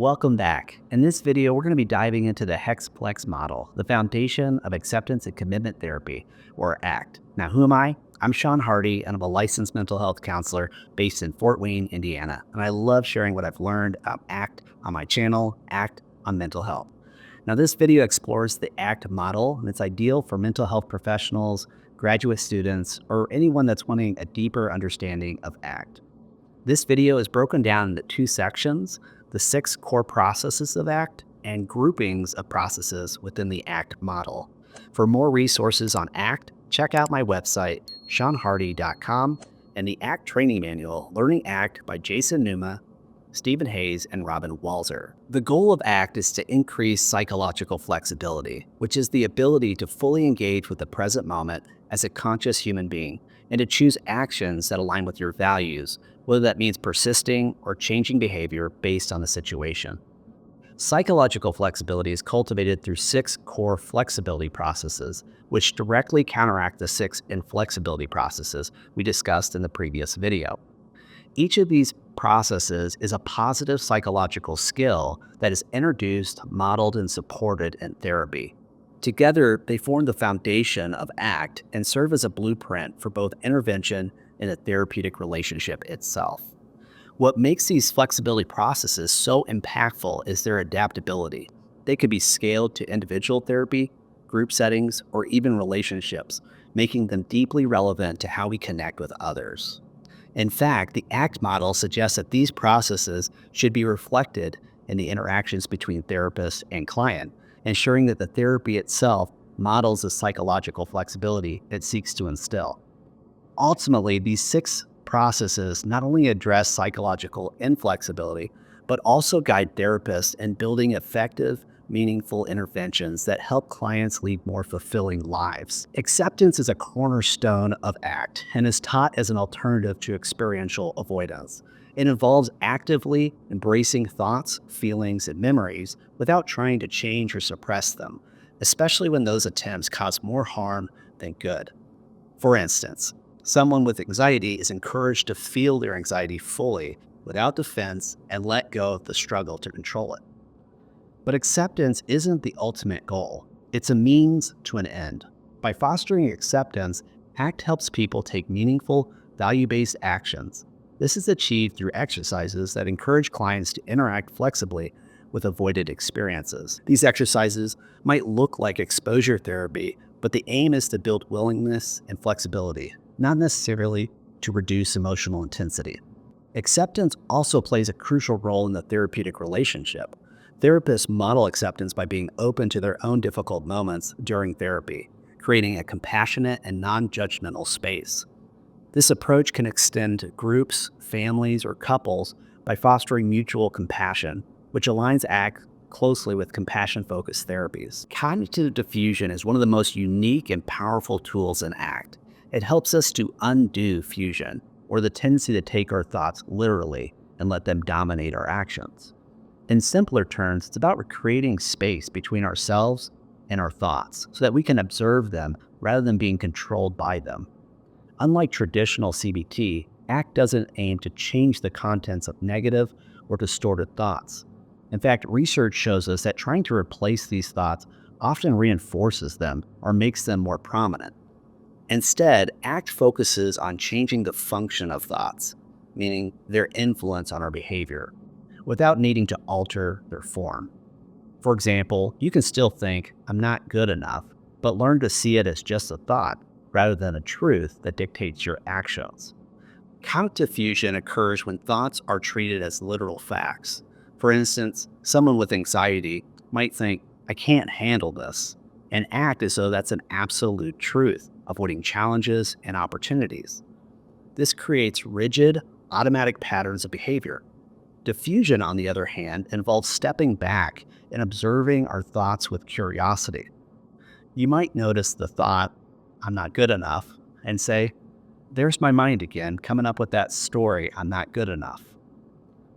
Welcome back. In this video, we're going to be diving into the Hexaflex Model, the foundation of acceptance and commitment therapy, or ACT. Now, who am I? I'm Sean Hardy, and I'm a licensed mental health counselor based in Fort Wayne, Indiana. And I love sharing what I've learned about ACT on my channel, ACT on Mental Health. Now, this video explores the ACT model, and it's ideal for mental health professionals, graduate students, or anyone that's wanting a deeper understanding of ACT. This video is broken down into two sections: the 6 core processes of ACT and groupings of processes within the ACT model. For more resources on ACT, check out my website, seanhardy.com, and the ACT training manual, Learning ACT by Jason Numa, Stephen Hayes, and Robin Walzer. The goal of ACT is to increase psychological flexibility, which is the ability to fully engage with the present moment as a conscious human being, and to choose actions that align with your values, whether that means persisting or changing behavior based on the situation. Psychological flexibility is cultivated through 6 core flexibility processes, which directly counteract the 6 inflexibility processes we discussed in the previous video. Each of these processes is a positive psychological skill that is introduced, modeled, and supported in therapy. Together, they form the foundation of ACT and serve as a blueprint for both intervention and the therapeutic relationship itself. What makes these flexibility processes so impactful is their adaptability. They could be scaled to individual therapy, group settings, or even relationships, making them deeply relevant to how we connect with others. In fact, the ACT model suggests that these processes should be reflected in the interactions between therapist and client, ensuring that the therapy itself models the psychological flexibility it seeks to instill. Ultimately, these 6 processes not only address psychological inflexibility, but also guide therapists in building effective, meaningful interventions that help clients lead more fulfilling lives. Acceptance is a cornerstone of ACT and is taught as an alternative to experiential avoidance. It involves actively embracing thoughts, feelings, and memories without trying to change or suppress them, especially when those attempts cause more harm than good. For instance, someone with anxiety is encouraged to feel their anxiety fully, without defense, and let go of the struggle to control it. But acceptance isn't the ultimate goal. It's a means to an end. By fostering acceptance, ACT helps people take meaningful, value-based actions. This is achieved through exercises that encourage clients to interact flexibly with avoided experiences. These exercises might look like exposure therapy, but the aim is to build willingness and flexibility, not necessarily to reduce emotional intensity. Acceptance also plays a crucial role in the therapeutic relationship. Therapists model acceptance by being open to their own difficult moments during therapy, creating a compassionate and non-judgmental space. This approach can extend to groups, families, or couples by fostering mutual compassion, which aligns ACT closely with compassion-focused therapies. Cognitive diffusion is one of the most unique and powerful tools in ACT. It helps us to undo fusion, or the tendency to take our thoughts literally and let them dominate our actions. In simpler terms, it's about creating space between ourselves and our thoughts so that we can observe them rather than being controlled by them. Unlike traditional CBT, ACT doesn't aim to change the contents of negative or distorted thoughts. In fact, research shows us that trying to replace these thoughts often reinforces them or makes them more prominent. Instead, ACT focuses on changing the function of thoughts, meaning their influence on our behavior, without needing to alter their form. For example, you can still think, "I'm not good enough," but learn to see it as just a thought rather than a truth that dictates your actions. Cognitive fusion occurs when thoughts are treated as literal facts. For instance, someone with anxiety might think, "I can't handle this," and act as though that's an absolute truth, avoiding challenges and opportunities. This creates rigid, automatic patterns of behavior. Diffusion, on the other hand, involves stepping back and observing our thoughts with curiosity. You might notice the thought, "I'm not good enough," and say, "There's my mind again, coming up with that story, I'm not good enough."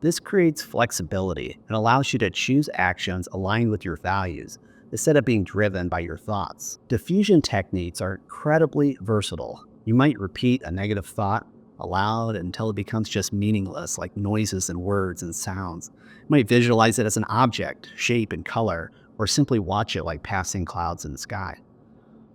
This creates flexibility and allows you to choose actions aligned with your values instead of being driven by your thoughts. Diffusion techniques are incredibly versatile. You might repeat a negative thought aloud until it becomes just meaningless, like noises and words and sounds. You might visualize it as an object, shape, and color, or simply watch it like passing clouds in the sky.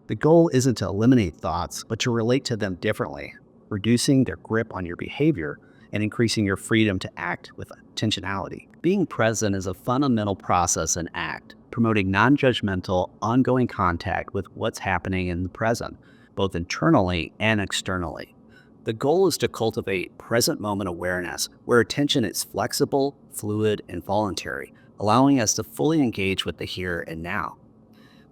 The goal isn't to eliminate thoughts, but to relate to them differently, reducing their grip on your behavior and increasing your freedom to act with intentionality. Being present is a fundamental process in ACT, promoting non-judgmental, ongoing contact with what's happening in the present, both internally and externally. The goal is to cultivate present moment awareness where attention is flexible, fluid, and voluntary, allowing us to fully engage with the here and now.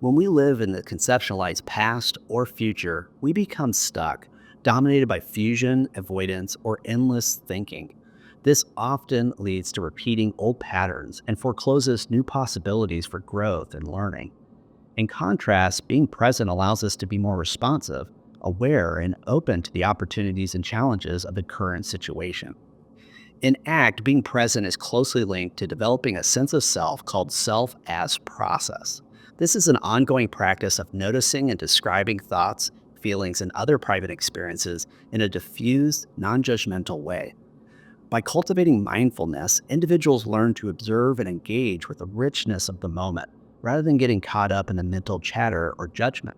When we live in the conceptualized past or future, we become stuck, dominated by fusion, avoidance, or endless thinking. This often leads to repeating old patterns and forecloses new possibilities for growth and learning. In contrast, being present allows us to be more responsive, aware, and open to the opportunities and challenges of the current situation. In ACT, being present is closely linked to developing a sense of self called self as process. This is an ongoing practice of noticing and describing thoughts, feelings, and other private experiences in a diffused, non-judgmental way. By cultivating mindfulness, individuals learn to observe and engage with the richness of the moment, rather than getting caught up in the mental chatter or judgment.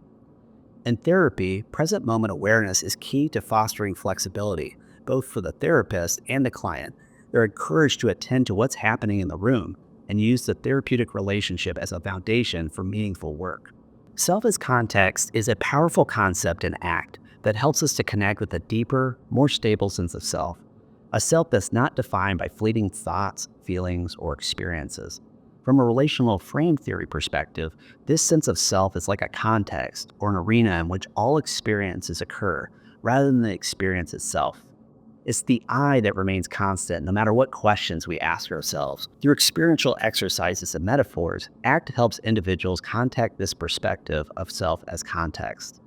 In therapy, present moment awareness is key to fostering flexibility, both for the therapist and the client. They're encouraged to attend to what's happening in the room and use the therapeutic relationship as a foundation for meaningful work. Self as context is a powerful concept in ACT that helps us to connect with a deeper, more stable sense of self, a self that's not defined by fleeting thoughts, feelings, or experiences. From a relational frame theory perspective, this sense of self is like a context or an arena in which all experiences occur, rather than the experience itself. It's the I that remains constant no matter what questions we ask ourselves. Through experiential exercises and metaphors, ACT helps individuals contact this perspective of self as context.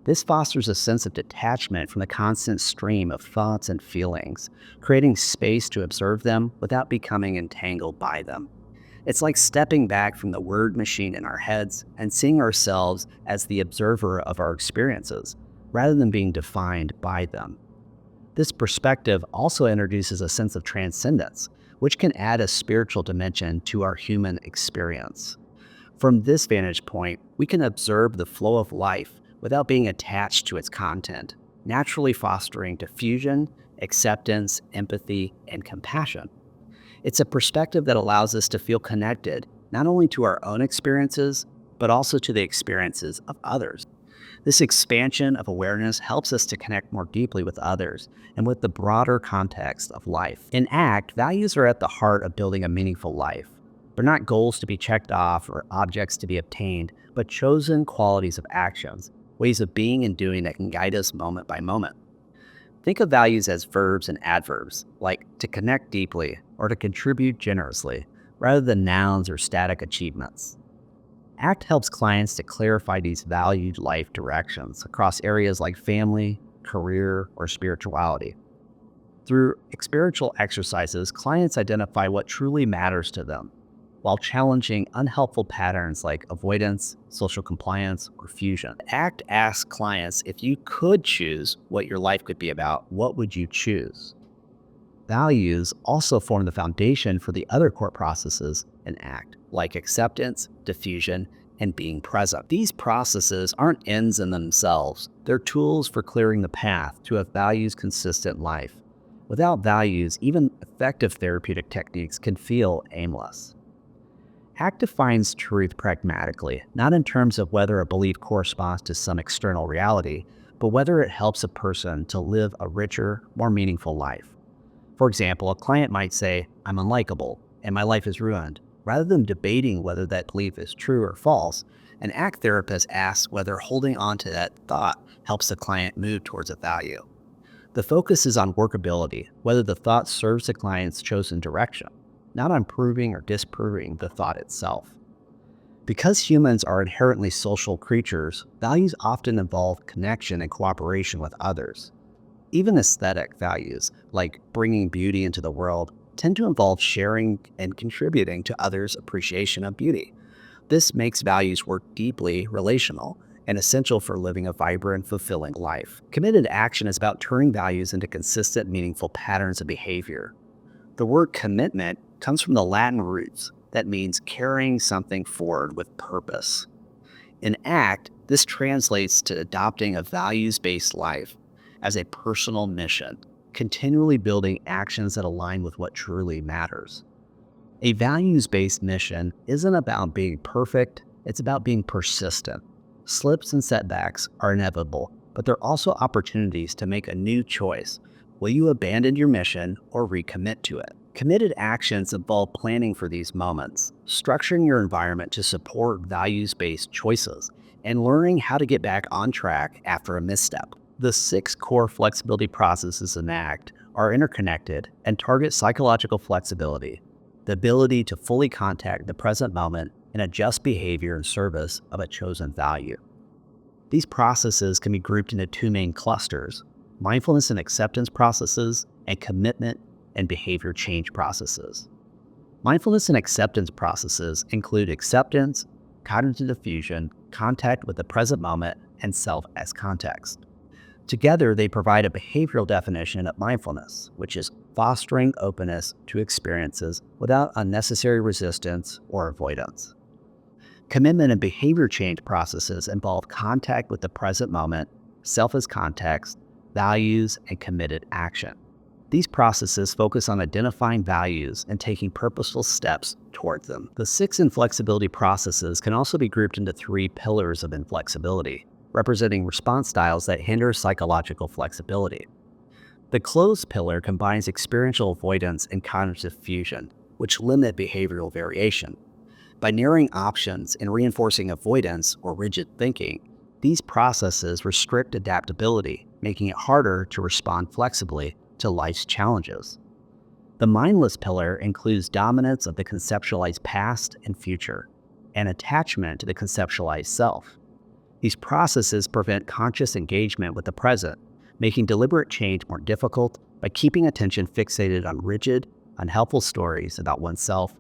This fosters a sense of detachment from the constant stream of thoughts and feelings, creating space to observe them without becoming entangled by them. It's like stepping back from the word machine in our heads and seeing ourselves as the observer of our experiences, rather than being defined by them. This perspective also introduces a sense of transcendence, which can add a spiritual dimension to our human experience. From this vantage point, we can observe the flow of life without being attached to its content, naturally fostering diffusion, acceptance, empathy, and compassion. It's a perspective that allows us to feel connected not only to our own experiences, but also to the experiences of others. This expansion of awareness helps us to connect more deeply with others and with the broader context of life. In ACT, values are at the heart of building a meaningful life. They're not goals to be checked off or objects to be obtained, but chosen qualities of actions, ways of being and doing that can guide us moment by moment. Think of values as verbs and adverbs, like to connect deeply or to contribute generously, rather than nouns or static achievements. ACT helps clients to clarify these valued life directions across areas like family, career, or spirituality. Through experiential exercises, clients identify what truly matters to them, while challenging unhelpful patterns like avoidance, social compliance, or fusion. ACT asks clients, if you could choose what your life could be about, what would you choose? Values also form the foundation for the other core processes in ACT, like acceptance, diffusion, and being present. These processes aren't ends in themselves. They're tools for clearing the path to a values-consistent life. Without values, even effective therapeutic techniques can feel aimless. ACT defines truth pragmatically, not in terms of whether a belief corresponds to some external reality, but whether it helps a person to live a richer, more meaningful life. For example, a client might say, I'm unlikable, and my life is ruined. Rather than debating whether that belief is true or false, an ACT therapist asks whether holding on to that thought helps the client move towards a value. The focus is on workability, whether the thought serves the client's chosen direction, not on proving or disproving the thought itself. Because humans are inherently social creatures, values often involve connection and cooperation with others. Even aesthetic values, like bringing beauty into the world, tend to involve sharing and contributing to others' appreciation of beauty. This makes values work deeply relational, and essential for living a vibrant, fulfilling life. Committed action is about turning values into consistent, meaningful patterns of behavior. The word commitment comes from the Latin roots that means carrying something forward with purpose. In ACT, this translates to adopting a values-based life as a personal mission, continually building actions that align with what truly matters. A values-based mission isn't about being perfect, it's about being persistent. Slips and setbacks are inevitable, but they're also opportunities to make a new choice. Will you abandon your mission or recommit to it? Committed actions involve planning for these moments, structuring your environment to support values-based choices, and learning how to get back on track after a misstep. The 6 core flexibility processes in ACT are interconnected and target psychological flexibility, the ability to fully contact the present moment and adjust behavior in service of a chosen value. These processes can be grouped into 2 main clusters: mindfulness and acceptance processes, and commitment and behavior change processes. Mindfulness and acceptance processes include acceptance, cognitive diffusion, contact with the present moment, and self as context. Together, they provide a behavioral definition of mindfulness, which is fostering openness to experiences without unnecessary resistance or avoidance. Commitment and behavior change processes involve contact with the present moment, self as context, values, and committed action. These processes focus on identifying values and taking purposeful steps towards them. The 6 inflexibility processes can also be grouped into 3 pillars of inflexibility, representing response styles that hinder psychological flexibility. The closed pillar combines experiential avoidance and cognitive fusion, which limit behavioral variation. By narrowing options and reinforcing avoidance or rigid thinking, these processes restrict adaptability, making it harder to respond flexibly to life's challenges. The mindless pillar includes dominance of the conceptualized past and future, and attachment to the conceptualized self. These processes prevent conscious engagement with the present, making deliberate change more difficult by keeping attention fixated on rigid, unhelpful stories about oneself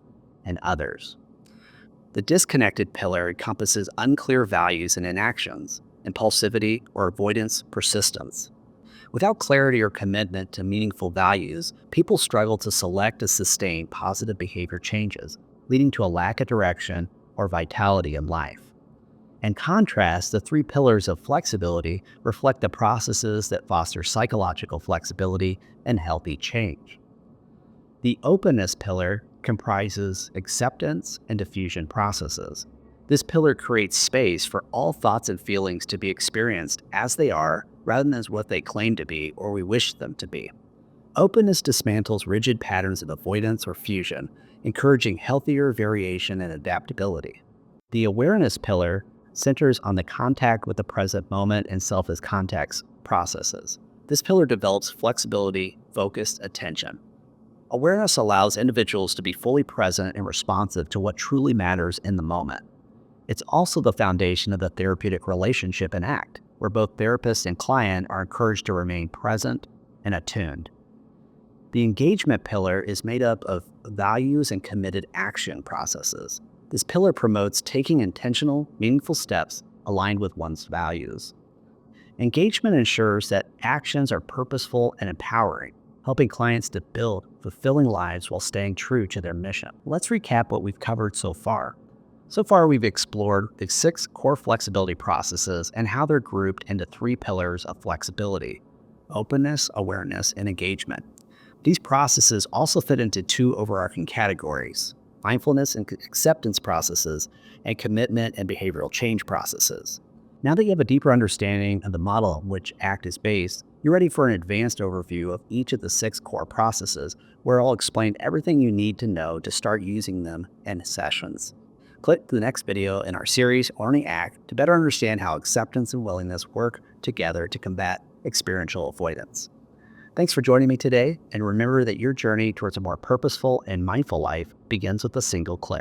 and others. The disconnected pillar encompasses unclear values and inactions, impulsivity or avoidance persistence. Without clarity or commitment to meaningful values, people struggle to select and sustain positive behavior changes, leading to a lack of direction or vitality in life. In contrast, the 3 pillars of flexibility reflect the processes that foster psychological flexibility and healthy change. The openness pillar comprises acceptance and diffusion processes. This pillar creates space for all thoughts and feelings to be experienced as they are, rather than as what they claim to be or we wish them to be. Openness dismantles rigid patterns of avoidance or fusion, encouraging healthier variation and adaptability. The awareness pillar centers on the contact with the present moment and self as context processes. This pillar develops flexibility, focused attention. Awareness allows individuals to be fully present and responsive to what truly matters in the moment. It's also the foundation of the therapeutic relationship in ACT, where both therapist and client are encouraged to remain present and attuned. The engagement pillar is made up of values and committed action processes. This pillar promotes taking intentional, meaningful steps aligned with one's values. Engagement ensures that actions are purposeful and empowering, helping clients to build fulfilling lives while staying true to their mission. Let's recap what we've covered so far. So far, we've explored the 6 core flexibility processes and how they're grouped into 3 pillars of flexibility: openness, awareness, and engagement. These processes also fit into 2 overarching categories: mindfulness and acceptance processes, and commitment and behavioral change processes. Now that you have a deeper understanding of the model on which ACT is based, you're ready for an advanced overview of each of the 6 core processes, where I'll explain everything you need to know to start using them in sessions. Click the next video in our series, Learning ACT, to better understand how acceptance and willingness work together to combat experiential avoidance. Thanks for joining me today, and remember that your journey towards a more purposeful and mindful life begins with a single click.